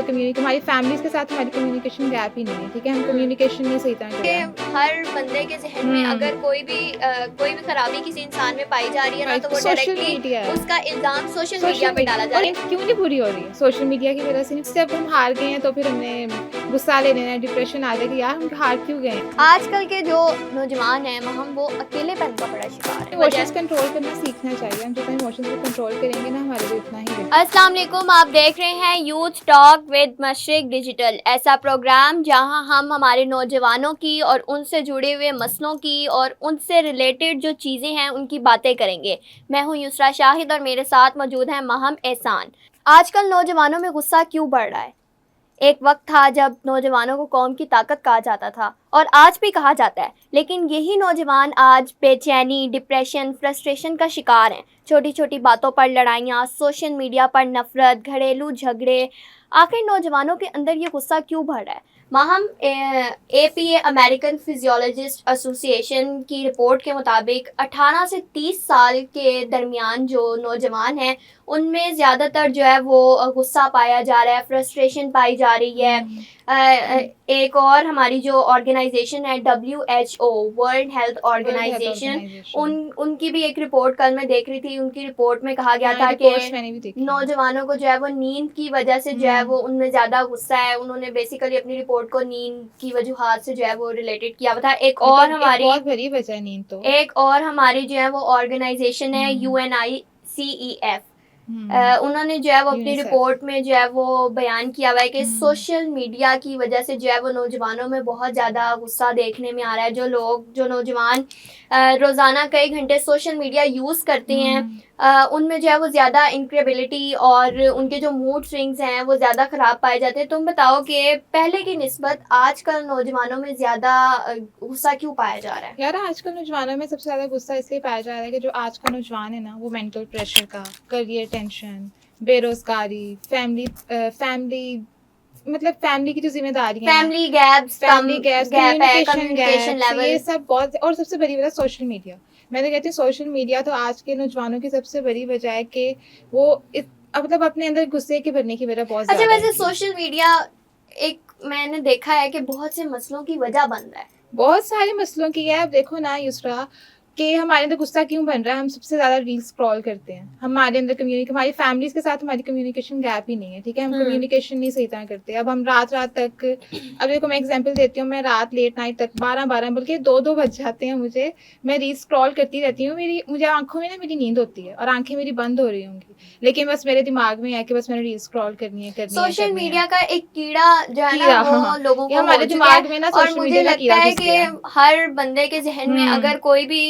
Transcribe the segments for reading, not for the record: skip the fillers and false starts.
Communication, हमारी families के साथ हमारी कम्युनिकेशन गैप ही नहीं है, ठीक है, हम कम्युनिकेशन नहीं सही तरह कर रहे हैं। हर बंदे के जहन में अगर कोई भी खराबी किसी इंसान में पाई जा रही है ना, तो वो सोशल डायरेक्टली मीडिया है, उसका इल्जाम सोशल मीडिया पे डाला जा रहा है। क्यों नहीं पूरी हो रही है सोशल मीडिया की वजह से। जब हम हार गए हैं तो फिर हमने गुस्सा ले लेना है, डिप्रेशन आ जाएगा, यार हम हार क्यों गए। आजकल के जो नौजवान हैं हम वो अकेलेपन का बड़ा शिकार है। इमोशंस कंट्रोल करना सीखना चाहिए, हम जितना इमोशंस को कंट्रोल करेंगे ना हमारे लिए उतना ही बेहतर। अस्सलाम वालेकुम, आप देख रहे हैं यूथ टॉक विद मशरिक डिजिटल, ऐसा प्रोग्राम जहां हम हमारे नौजवानों की और उनसे जुड़े हुए मसलों की और उनसे रिलेटेड जो चीज़ें हैं उनकी बातें करेंगे। मैं हूं युसरा शाहिद और मेरे साथ मौजूद हैं महम एहसान। आजकल नौजवानों में गुस्सा क्यों बढ़ रहा है? एक वक्त था जब नौजवानों को कौम की ताकत कहा जाता था और आज भी कहा जाता है, लेकिन यही नौजवान आज बेचैनी, डिप्रेशन, फ्रस्ट्रेशन का शिकार हैं। छोटी छोटी बातों पर लड़ाइयाँ, सोशल मीडिया पर नफरत, घरेलू झगड़े। आखिर नौजवानों के अंदर ये गुस्सा क्यों बढ़ रहा है? Maham APA American physiologist association की रिपोर्ट के मुताबिक 18 से 30 साल के दरमियान जो नौजवान हैं उनमें ज़्यादातर जो है वो गुस्सा पाया जा रहा है, फ्रस्ट्रेशन पाई जा रही है। एक और हमारी जो ऑर्गेनाइजेशन है WHO, वर्ल्ड हेल्थ ऑर्गेनाइजेशन, उनकी भी एक रिपोर्ट कल मैं देख रही थी। उनकी रिपोर्ट में कहा गया था कि नौजवानों को जो है वो नींद की वजह से जो है वो उनमें ज़्यादा गुस्सा है। उन्होंने बेसिकली अपनी रिपोर्ट को नींद की वजूहात से जो है वो रिलेटेड किया हुआ था। एक और हमारी बहुत बड़ी वजह है नींद तो। एक और हमारी जो है वो ऑर्गेनाइजेशन है UNICEF। उन्होंने जो है वो अपनी रिपोर्ट में जो है वो बयान किया हुआ है कि सोशल मीडिया की वजह से जो है वो नौजवानों में बहुत ज़्यादा गुस्सा देखने में आ रहा है। जो नौजवान रोज़ाना कई घंटे सोशल मीडिया यूज़ करते हैं उनमें जो है वो ज़्यादा इनक्रेबिलिटी और उनके जो मूड स्विंग्स हैं वो ज़्यादा ख़राब पाए जाते हैं। तुम बताओ कि पहले की निस्बत आजकल नौजवानों में ज़्यादा गुस्सा क्यों पाया जा रहा है? यार आजकल नौजवानों में सबसे ज़्यादा गुस्सा इसलिए पाया जा रहा है कि जो आज का नौजवान है ना वो मेंटल प्रेशर का, करियर टेंशन, बेरोजगारी, फैमिली मतलब फैमिली की जो जिम्मेदारियां, फैमिली गैप्स, कम्युनिकेशन लेवल, ये सब बहुत। और सबसे बड़ी वजह सोशल मीडिया। मैं तो कहती हूँ सोशल मीडिया तो आज के नौजवानों की सबसे बड़ी वजह है कि वो मतलब अपने अंदर गुस्से के भरने की वजह बहुत। अच्छा, वैसे सोशल मीडिया एक मैंने देखा है कि बहुत से मसलों की वजह बन रहा है। बहुत सारे मसलों की है। अब देखो ना युसरा कि हमारे अंदर गुस्सा क्यों बन रहा है। हम सबसे ज्यादा रील स्क्रॉल करते हैं, हमारे अंदर हमारी फैमिलीज के साथ हमारी कम्युनिकेशन गैप ही नहीं है, ठीक है, हम कम्युनिकेशन नहीं सही तरह करते। अब हम रात तक, अब देखो मैं एग्जांपल देती हूँ, मैं रात लेट नाइट तक 12 बल्कि 2 बज जाते हैं मुझे, मैं रील स्क्रॉल करती रहती हूँ। मुझे आंखों में ना मेरी नींद होती है और आंखें मेरी बंद हो रही होंगी, लेकिन बस मेरे दिमाग में है कि बस मैंने रील स्क्रॉल करनी है। सोशल मीडिया का एक कीड़ा जो है ना वो लोगों को हमारे दिमाग में ना, और मुझे लगता है कि हर बंदे के जहन में अगर कोई भी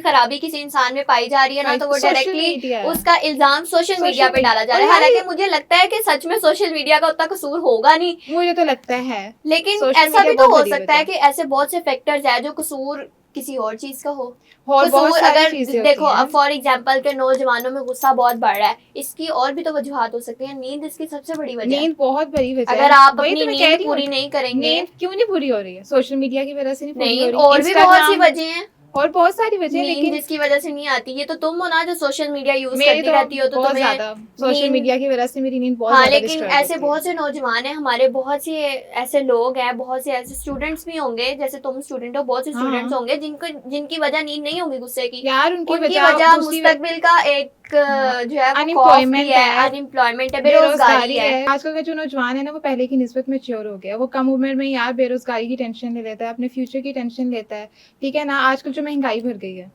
खराबी किसी इंसान में पाई जा रही है ना, तो वो डायरेक्टली उसका इल्जाम सोशल मीडिया पे डाला जा रहा है। हालांकि मुझे लगता है कि सच में सोशल मीडिया का उतना कसूर होगा नहीं, मुझे तो लगता है, लेकिन ऐसा भी तो हो सकता है कि ऐसे बहुत से फैक्टर्स है जो कसूर किसी और चीज का हो। कसूर अगर देखो, अब फॉर एग्जांपल के नौजवानों में गुस्सा बहुत बढ़ रहा है, इसकी और भी तो वजूहात हो सकती है। नींद इसकी सबसे बड़ी वजह है। नींद बहुत बड़ी वजह है। अगर आप अपनी नींद पूरी नहीं करेंगे, नींद क्यों नहीं पूरी हो रही है? सोशल मीडिया की वजह से नहीं पूरी हो रही, और भी बहुत सी वजह हैं और बहुत सारी वजह, लेकिन जिसकी वजह से नहीं आती। ये तो तुम हो ना जो सोशल मीडिया यूज करती रहती हो, तो तुम्हें सोशल मीडिया की वजह से मेरी नींद बहुत हाँ, लेकिन ऐसे बहुत से नौजवान हैं हमारे, बहुत से ऐसे लोग हैं, बहुत से ऐसे स्टूडेंट्स भी होंगे, जैसे तुम स्टूडेंट हो, बहुत से स्टूडेंट्स होंगे जिनकी वजह नींद नहीं होगी गुस्से की। यार उनकी वजह मुस्तकबिल का एक जो है अनएम्प्लॉयमेंट है, बेरोजगारी है। आजकल का जो नौजवान है ना वो पहले की निस्बत मैच्योर हो गया। वो कम उम्र में यार बेरोजगारी की टेंशन ले लेता है, अपने फ्यूचर की टेंशन लेता है, ठीक है ना। आजकल जो महंगाई भर गई है,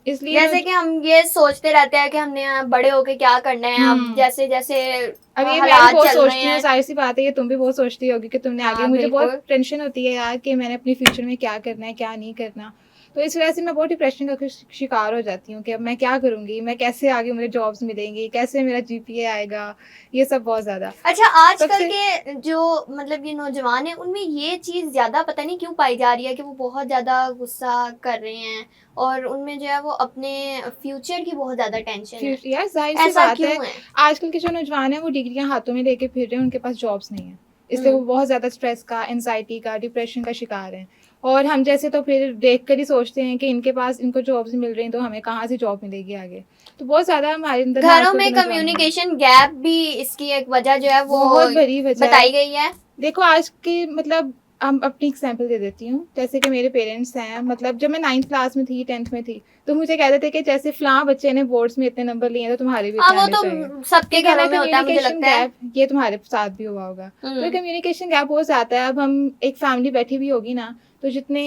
इसलिए जैसे कि हम ये सोचते रहते हैं कि हमने बड़े होके क्या करना है। अब जैसे जैसे अब ये मैं बहुत सोचती हूँ, जाहिर सी बात है ये तुम भी बहुत सोचती होगी कि तुमने आगे। मुझे बहुत टेंशन होती है यार कि मैंने अपने फ्यूचर में क्या करना है क्या नहीं करना। तो इस वजह से मैं बहुत डिप्रेशन का शिकार हो जाती हूँ कि अब मैं क्या करूंगी, मैं कैसे आगे मुझे जॉब्स मिलेंगी, कैसे मेरा GPA आएगा, ये सब बहुत ज्यादा। अच्छा, आजकल के जो मतलब ये नौजवान है उनमें ये चीज ज्यादा पता नहीं क्यों पाई जा रही है कि वो बहुत ज्यादा गुस्सा कर रहे हैं और उनमें जो है वो अपने फ्यूचर की बहुत ज्यादा टेंशन है। यार जाहिर सी बात है, आजकल के जो नौजवान है वो डिग्रियां हाथों में लेके फिर रहे हैं, उनके पास जॉब्स नहीं है, इसलिए वो बहुत ज्यादा स्ट्रेस का, एंजाइटी का, डिप्रेशन का शिकार है। और हम जैसे तो फिर देख कर ही सोचते हैं कि इनके पास इनको जॉब्स मिल रही हैं तो हमें कहाँ से जॉब मिलेगी आगे। तो बहुत ज्यादा हमारे अंदर ना घरों आजकल में के नौजवानों में कम्युनिकेशन गैप भी इसकी एक वजह जो है वो बहुत बड़ी वजह है। बताई गई है। देखो आज के मतलब हम अपनी एग्जाम्पल दे देती हूँ, जैसे कि मेरे पेरेंट्स हैं, मतलब जब मैं 9th क्लास में थी 10th में थी तो मुझे कहते थे कि जैसे फलां बच्चे ने बोर्ड्स में इतने नंबर लिए हैं तो तुम्हारे भी हाँ इतने वो आने तो चाहिए। सबके ठीक है ना, घरों में होता है मुझे कम्युनिकेशन लगता है। गैप ये तुम्हारे साथ भी हुआ होगा। तो कम्युनिकेशन गैप हो जाता है। अब हम एक फैमिली बैठी हुई होगी ना, तो जितने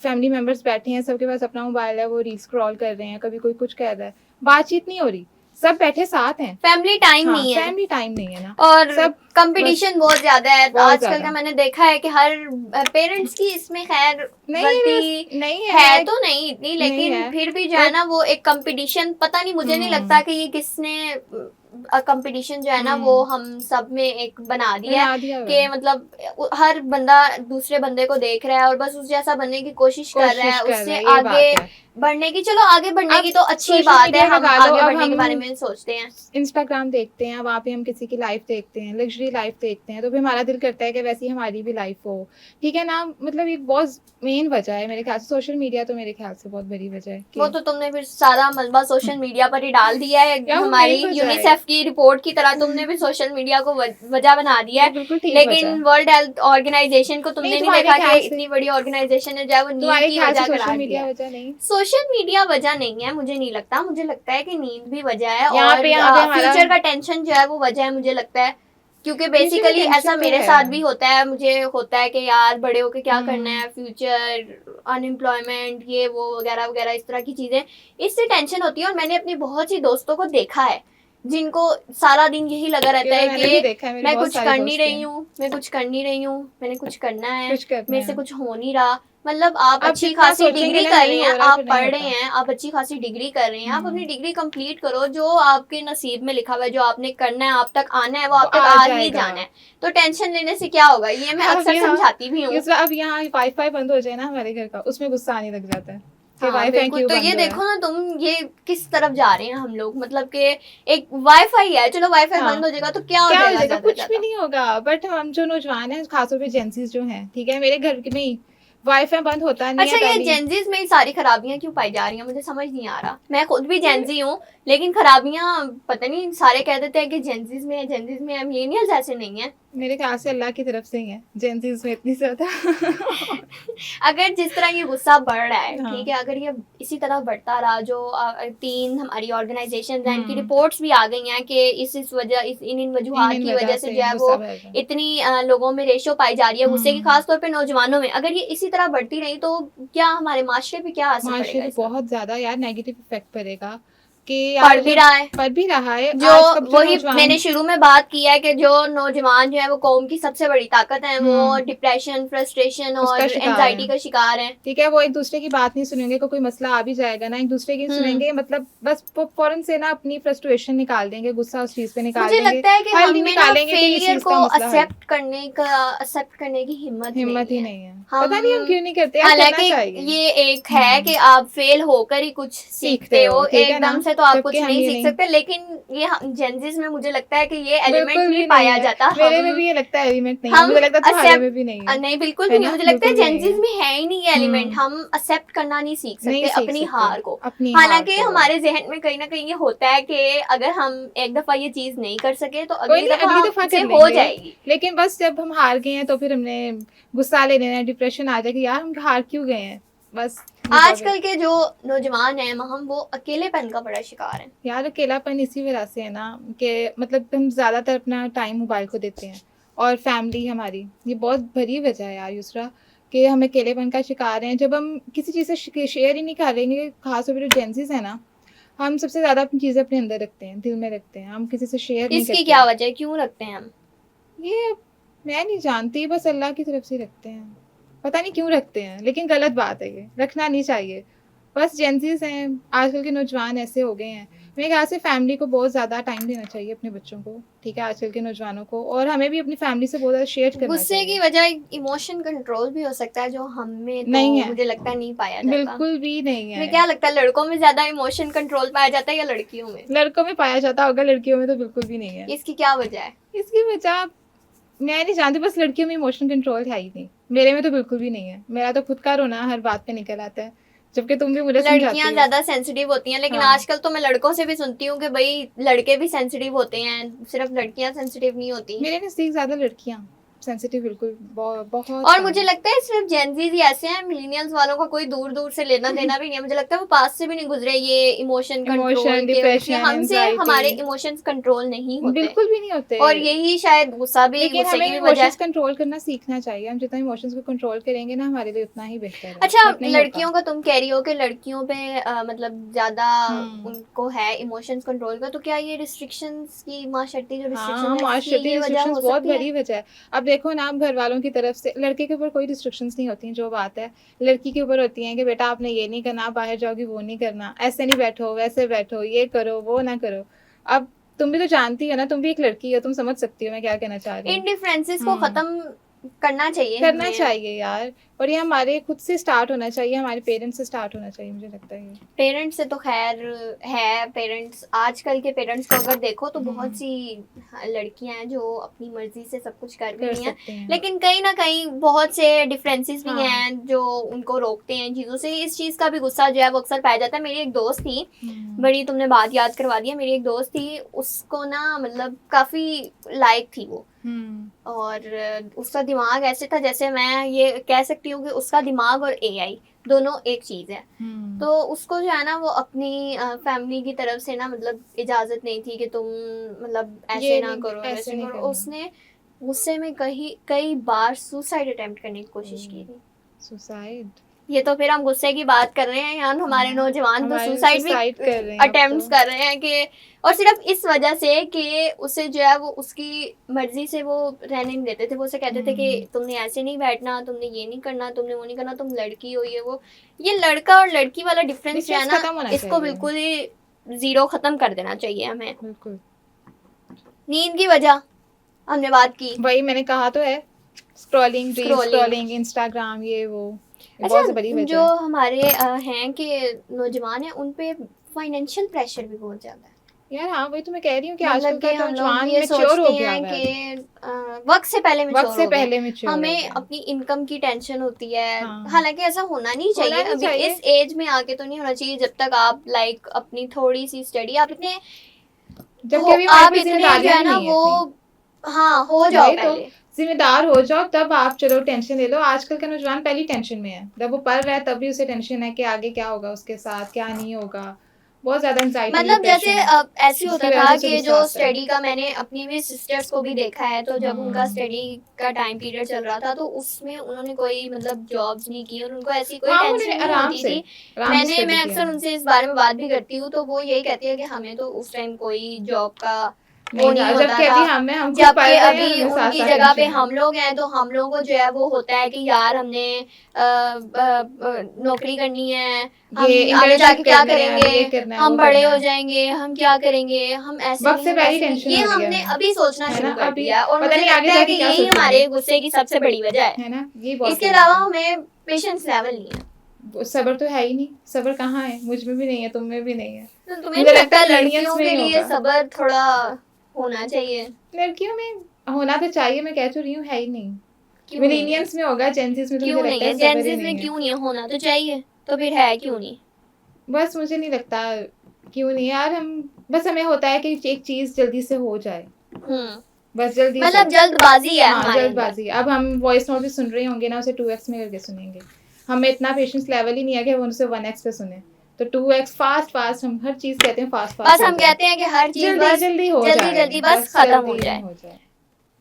फैमिली मेंबर्स बैठे हैं सबके पास अपना मोबाइल है, वो रील स्क्रॉल कर रहे हैं, कभी कोई कुछ कह रहा है, बातचीत नहीं हो रही, सब बैठे साथ हैं, फैमिली टाइम हाँ नहीं है, फैमिली टाइम नहीं है ना, और सब कंपटीशन बहुत ज्यादा है बहुत आजकल ज्यादा। का। मैंने देखा है कि हर पेरेंट्स की इसमें खैर गलती नहीं है तो नहीं इतनी, नहीं लेकिन है, फिर भी जो है ना वो एक कंपटीशन, पता नहीं मुझे नहीं लगता कि ये किसने कंपटीशन जो है ना वो हम सब में एक बना दिया है कि मतलब हर बंदा दूसरे बंदे को देख रहा है और बस उस जैसा बनने की कोशिश कर रहा है, उससे आगे बढ़ने की। चलो आगे बढ़ने की तो अच्छी बात है, हम आगे बढ़ने के बारे में सोचते हैं, इंस्टाग्राम देखते हैं, वहाँ पे हम किसी की लाइफ देखते हैं, लग्जरी लाइफ देखते हैं, तो फिर हमारा दिल करता है कि वैसी हमारी भी लाइफ हो, ठीक है ना। मतलब एक बहुत मेन वजह है मेरे ख्याल से, सोशल मीडिया तो मेरे ख्याल से बहुत बड़ी वजह है। वो तो तुमने फिर सारा मलबा सोशल मीडिया पर ही डाल दिया है, हमारी यूनिसेफ की रिपोर्ट की तरह तुमने भी सोशल मीडिया को वजह बना दिया है। लेकिन वर्ल्ड हेल्थ ऑर्गेनाइजेशन को तुमने नहीं देखा कि इतनी बड़ी ऑर्गेनाइजेशन है जो है वो नींद की वजह करार दिया। सोशल मीडिया वजह नहीं है, मुझे नहीं लगता, मुझे लगता है कि नींद भी वजह है और फ्यूचर का टेंशन जो है वो वजह है मुझे लगता है, क्योंकि बेसिकली ऐसा मेरे साथ भी होता है। मुझे होता है कि यार बड़े होके क्या करना है, फ्यूचर, अनएम्प्लॉयमेंट, ये वो वगैरह वगैरह इस तरह की चीजें, इससे टेंशन होती है। और मैंने अपनी बहुत सी दोस्तों को देखा है जिनको सारा दिन यही लगा रहता है कि मैं कुछ कर नहीं रही हूँ, मैं कुछ कर नहीं रही हूँ, मैंने कुछ करना है, मेरे से कुछ हो नहीं रहा। मतलब आप अच्छी खासी डिग्री कर रहे हैं, आप पढ़ रहे हैं, आप अच्छी खासी डिग्री कर रहे हैं, आप अपनी डिग्री कंप्लीट करो, जो आपके नसीब में लिखा हुआ है, जो आपने करना है, आप तक आना है, वो आप तक आ ही जाना है। तो टेंशन लेने से क्या होगा, ये मैं अक्सर समझाती भी हूँ। अब यहाँ वाईफाई बंद हो जाए ना हमारे घर का, उसमें गुस्सा आने लग जाता है। हाँ, बिल्कुल। तो ये देखो ना तुम, ये किस तरफ जा रहे हैं हम लोग, मतलब कि एक वाईफाई है, चलो वाईफाई बंद हो जाएगा तो क्या हो जाएगा, कुछ भी नहीं होगा। बट हम जो नौजवान हैं, खासतौर पे जेंसीज जो हैं, ठीक है, मेरे घर में ही वाईफाई बंद होता नहीं है। अच्छा, ये जेंजीज में ही सारी खराबियां क्यों पाई जा रही हैं, मुझे समझ नहीं आ रहा। मैं खुद भी जेंजी हूँ, लेकिन खराबियां पता नहीं, सारे कह देते हैं कि जेंजीज में है, जेंजीज में है, मिलेनियल्स ऐसे नहीं है। मेरे ख्याल से अल्लाह की तरफ से ही है जेंजीज में इतनी ज्यादा। अगर जिस तरह ये गुस्सा बढ़ रहा है, ठीक है, अगर ये इसी तरह बढ़ता रहा, जो 3 हमारी ऑर्गेनाइजेशन हैं, इनकी रिपोर्ट्स भी आ गई हैं कि इस वजह, इन वजूहात की वजह से जो है वो इतनी लोगों में रेशो पाई जा रही है गुस्से की, खासतौर पे नौजवानों में। अगर ये इसी तरह बढ़ती रही तो क्या हमारे माशरे पे क्या असर पड़ेगा? बहुत ज्यादा यार नेगेटिव इफेक्ट पड़ेगा कि पढ़ भी रहा है। जो वही मैंने शुरू में बात की है कि जो नौजवान जो है वो कौम की सबसे बड़ी ताकत है, वो डिप्रेशन, फ्रस्ट्रेशन और एंजाइटी का शिकार है, ठीक है। वो एक दूसरे की बात नहीं सुनेंगे, कोई मसला आ भी जाएगा ना, एक दूसरे की सुनेंगे, मतलब बस फौरन से ना अपनी फ्रस्ट्रेशन निकाल देंगे, गुस्सा उस चीज पे निकाल देंगे। मुझे लगता है कि हमें ना फेलियर को एक्सेप्ट करने की हिम्मत ही नहीं है। पता नहीं हम क्यों नहीं करते। हालांकि ये एक है कि आप फेल होकर ही कुछ सीखते हो, एकदम से तो आप कुछ नहीं सीख सकते। लेकिन ये जेंजीज में मुझे लगता है कि ये एलिमेंट नहीं पाया जाता। मेरे में भी ये लगता है एलिमेंट नहीं है, मुझे लगता है तुम्हारे में भी नहीं है। नहीं, बिल्कुल भी नहीं, मुझे लगता है जेंजीज में है ही नहीं ये एलिमेंट। हम एक्सेप्ट करना नहीं सीख सकते अपनी हार को। हालांकि हमारे जहन में कहीं ना कहीं ये होता है कि अगर हम एक दफा ये चीज नहीं कर सके तो अगली दफा से हो जाएगी। लेकिन बस जब हम हार गए हैं तो फिर हमने गुस्सा ले लेना, डिप्रेशन आ जाएगा, यार हम हार क्यों गए हैं। बस आजकल के जो नौजवान हैं हम, वो अकेलेपन का बड़ा शिकार हैं। यार अकेलापन इसी वजह से है ना कि मतलब हम ज्यादातर अपना टाइम मोबाइल को देते हैं, और फैमिली हमारी, ये बहुत बड़ी वजह है यार यूसरा कि हम अकेलेपन का शिकार हैं। जब हम किसी चीज़ से शेयर ही नहीं करेंगे, खासतौर पर जो जेंसीज है ना, हम सबसे ज्यादा अपनी चीजें अपने अंदर रखते हैं, दिल में रखते हैं, हम किसी से शेयर नहीं करते। इसकी क्या वजह है, क्यों रखते हैं हम? ये मैं नहीं जानती, बस अल्लाह की तरफ से रखते हैं, पता नहीं क्यों रखते हैं, लेकिन गलत बात है, ये रखना नहीं चाहिए। बस जेंजीज हैं, आजकल के नौजवान ऐसे हो गए हैं। मेरे ख्याल से फैमिली को बहुत ज़्यादा टाइम देना चाहिए अपने बच्चों को, ठीक है, आजकल के नौजवानों को, और हमें भी अपनी फैमिली से बहुत ज़्यादा शेयर करना चाहिए। गुस्से की वजह इमोशन कंट्रोल भी हो सकता है, जो हमें तो नहीं है, मुझे लगता है नहीं पाया जाता, बिल्कुल भी नहीं है। क्या लगता है, लड़कों में ज़्यादा इमोशन कंट्रोल पाया जाता है या लड़कियों में? लड़कों में पाया जाता होगा, लड़कियों में तो बिल्कुल भी नहीं है। इसकी क्या वजह है? इसकी वजह मैं नहीं जानती, बस लड़कियों में इमोशन कंट्रोल है ही नहीं, मेरे में तो बिल्कुल भी नहीं है। मेरा तो खुद का रोना हर बात पे निकल आता है, जबकि तुम भी मुझे समझाती लड़कियां हो। ज्यादा सेंसिटिव होती हैं, लेकिन हाँ। आजकल तो मैं लड़कों से भी सुनती हूँ कि भाई लड़के भी सेंसिटिव होते हैं, सिर्फ लड़कियां सेंसिटिव नहीं होती। मेरे नजदीक ज्यादा लड़कियां सेंसिटिव, बिल्कुल बहुत और ज्यादा। मुझे लगता है सिर्फ जेनजीज ही ऐसे हैं, मिलेनियल्स वालों का कोई दूर दूर से लेना देना भी नहीं है। मुझे लगता है वो पास से भी नहीं गुजरे ये इमोशन कंट्रोल इमोशन, के, क्योंकि डिप्रेशन, हमसे हमारे एंजाइटी इमोशंस कंट्रोल नहीं होते बिल्कुल भी नहीं होते। और यही शायद गुस्सा भी, लेकिन गुस्से की हमें भी वजह इमोशंस कंट्रोल करना सीखना चाहिए। हम जितना इमोशंस को कंट्रोल करेंगे ना, हमारे लिए उतना ही बेहतर है। अच्छा, बट नहीं लड़कियों होता। का तुम कह रही हो कि लड़कियों पे मतलब ज्यादा हम्म। उनको है इमोशंस कंट्रोल का, तो क्या ये रिस्ट्रिक्शंस की माशर्ती जो रिस्ट्रिक्शन हाँ, है, इसकी माशरती ये वजह रिस्ट्रिक्शंस हो बहुत सकती है? बड़ी वजह है। अब देखो ना, आप घर वालों की तरफ से लड़के के ऊपर कोई रिस्ट्रिक्शंस नहीं होती हैं, जो बात है लड़की के ऊपर होती हैं कि बेटा आपने ये नहीं करना, आप बाहर जाओगी वो नहीं करना, ऐसे नहीं बैठो, वैसे बैठो, ये करो वो ना करो। अब तुम भी तो जानती हो ना, तुम भी एक लड़की हो, तुम समझ सकती हो मैं क्या कहना चाह रही इन हूँ। डिफरेंसेस को हम्म। खत्म करना चाहिए करना हमें। चाहिए यार, और ये हमारे खुद से स्टार्ट होना चाहिए, हमारे पेरेंट्स से स्टार्ट होना चाहिए, मुझे लगता है ये। पेरेंट्स से तो खैर है, पेरेंट्स आजकल के पेरेंट्स को अगर देखो तो बहुत सी लड़कियां हैं जो अपनी मर्जी से सब कुछ कर भी कर रही हैं, सकते हैं। लेकिन कहीं ना कहीं बहुत से डिफरेंसेस भी हाँ। हैं जो उनको रोकते हैं चीज़ों से। इस चीज़ का भी गुस्सा जो है वो अक्सर पाया जाता है। मेरी एक दोस्त थी, बड़ी तुमने बात याद करवा दिया, मेरी एक दोस्त थी, उसको ना मतलब काफ़ी लाइक थी वो, और उसका दिमाग ऐसे था जैसे मैं ये कह सकती हूँ कि उसका दिमाग और एआई दोनों एक चीज़ है। तो उसको जो है ना वो अपनी फैमिली की तरफ से ना मतलब इजाज़त नहीं थी कि तुम मतलब ऐसे ये ना नहीं, करो, ऐसे वैसे नहीं करो। करना। उसने गुस्से में कई बार सुसाइड अटेम्प्ट करने की कोशिश की थी। सुसाइड? ये तो फिर हम गुस्से की बात कर रहे हैं यार, हमारे हाँ, नौजवान तो हमारे सुसाइड भी सुसाइड कर रहे हैं अब अटेम्प्ट्स तो। कर रहे हैं कि, और सिर्फ इस वजह से कि उसे जो है वो उसकी मर्जी से वो रहने नहीं देते थे। वो उसे कहते थे कि तुमने ऐसे नहीं बैठना, तुमने ये नहीं करना, तुमने वो नहीं करना, तुम लड़की हो, ये वो। ये लड़का और लड़की वाला डिफरेंस जो है डिफरेंस खत्म ना, होना इसको चाहिए। बिल्कुल ही जीरो खत्म कर देना चाहिए हमें। बिल्कुल। नींद की वजह हमने बात की, वही मैंने कहा तो है, scrolling, reel scrolling. Scrolling, Instagram, ये वो, ये अच्छा, बहुत बड़ी वजह जो है। हमारे हैं कि नौजवान हैं, उन पे फाइनेंशियल प्रेशर भी बहुत ज्यादा है। यार हाँ, वही तो मैं कह रही हूँ कि मतलब आजकल कि का हम लोग नौजवान ये मैच्योर हो सोचते गया हैं हुआ है, कि वक्त से पहले वक्त मैच्योर से हो गए। पहले मैच्योर हो हमें गया। अपनी इनकम की टेंशन होती है, हाँ। हालांकि ऐसा होना नहीं होना चाहिए। नहीं अभी चाहिए। इस एज में आके तो नहीं होना चाहिए, जब तक आप लाइक अपनी थोड़ी सी स्टडी, आप इतने जबकि अभी हमारे आप पे इतने जो जिम्मेदारियां है भी ना नहीं है वो, इतनी। हाँ, हो जाओ वही तो, पहले। जिम्मेदार हो जाओ तब आप चलो टेंशन ले लो। आजकल का नौजवान पहली टेंशन में है, जब वो पढ़ रहा है तब भी उसे टेंशन है कि आगे क्या होगा उसके साथ, क्या नहीं होगा। बहुत ज्यादा एंजाइटी, मतलब जैसे डिप्रेशन, ऐसे जिसकी होता वजह था से उसे कि गुस्सा जो आता है। स्टडी का, मैंने अपनी भी सिस्टर्स को भी देखा है, तो जब उनका स्टडी का टाइम पीरियड चल रहा था तो उसमें उन्होंने कोई मतलब जॉब्स नहीं की और उनको ऐसी कोई हाँ, टेंशन उन्होंने नहीं आराम होती से थी। आराम से मैं स्टडी अक्सर किया। उनसे इस बारे में बात भी करती हूँ, तो वो यही कहती है कि हमें तो उस टाइम कोई जॉब का वो नहीं नहीं था, होता जबकि था। अभी हम खुद पढ़ जबकि रहे हैं, अभी हमें साथ उनकी साथ जगह पे टेंशन है। हम लोग हैं, तो हम लोगों को जो है वो होता है कि यार हमने नौकरी करनी है, हम ये आगे जाके इंटर्नशिप क्या करनी है, करेंगे, ये करना है, हम वो बड़े करना हो है। जाएंगे, हम क्या करेंगे, हम ऐसे वक्त नहीं, से हम पहली वैसे नहीं। टेंशन ये हो रही है हमने हमें, अभी सोचना है शुरू ना? कर अभी दिया है, और पता मुझे नहीं आगे लगता है कि जाके क्या यही सोचेंगे, हमारे गुस्से की सबसे बड़ी वजह है। है ना? ये बहुत इसके बड़ी अलावा वजह हमें पेशेंस लेवल नहीं है। है। सब्र तो है ही नहीं, सब्र कहाँ है, मुझ में भी नहीं है, तुम में भी नहीं है। तो तुम्हें मुझे नहीं लगता लगता है मिलीनियंस लड़कियों में के ही लिए होगा। सब्र थोड़ा होना चाहिए? लड़कियों में होना तो चाहिए, मैं कह तो रही हूँ, है ही नहीं। क्यों नहीं है? मिलीनियंस में होगा, जेंजीज में तो मुझे क्यों नहीं लगता है? है सब्र ही जेंजीज नहीं में है। क्यों नहीं है? होना तो चाहिए, तो फिर है क्यों नहीं? बस मुझे नहीं लगता क्यों नहीं यार, बस हमें होता है कि एक चीज जल्दी से हो जाए, बस जल्दी से। मतलब जल्दबाजी है हाँ, हमारे अंदर। जल्दबाजी। अब हम वॉइस नोट भी सुन रहे होंगे ना, उसे 2x में करके सुनेंगे। हमें इतना पेशेंस लेवल ही नहीं है कि हम उसे 1x पे सुने। तो 2x फास्ट फास्ट, हम हर चीज कहते हैं फास्ट फास्ट बस हो हम जाए, कहते हैं कि हर चीज जल्दी बस जल्दी हो जल्दी जाए, जल्दी बस खत्म हो जल्दी जाए। हो जाए।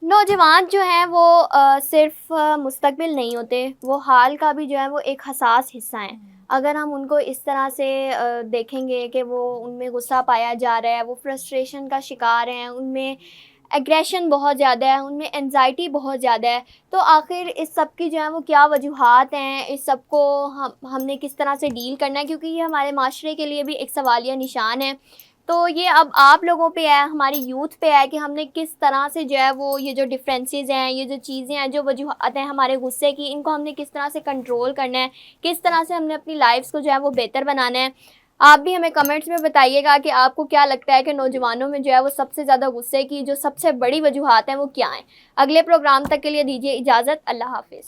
नौजवान जो हैं वो सिर्फ मुस्तकबिल नहीं होते, वो हाल का भी जो है वो एक हसास हिस्सा है। अगर हम उनको इस तरह से देखेंगे कि वो उनमें गुस्सा पाया जा रहा है, वो फ्रस्ट्रेशन का शिकार हैं, उनमें एग्रेशन बहुत ज़्यादा है, उनमें एनजाइटी बहुत ज़्यादा है, तो आखिर इस सब की जो है वो क्या वजूहात हैं, इस सब को हमने किस तरह से डील करना है, क्योंकि ये हमारे माशरे के लिए भी एक सवालिया निशान है। तो ये अब आप लोगों पे है, हमारी यूथ पे है कि हमने किस तरह से जो है वो ये जो डिफरेंसेस हैं, ये जो चीज़ें हैं, जो वजूहत हैं हमारे गुस्से की, इनको हमने किस तरह से कंट्रोल करना है, किस तरह से हमने अपनी लाइफ्स को जो है वो बेहतर बनाना है। आप भी हमें कमेंट्स में बताइएगा कि आपको क्या लगता है कि नौजवानों में जो है वो सबसे ज़्यादा गुस्से की जो सबसे बड़ी वजूहात हैं वो क्या हैं। अगले प्रोग्राम तक के लिए दीजिए इजाज़त। अल्लाह हाफिज़।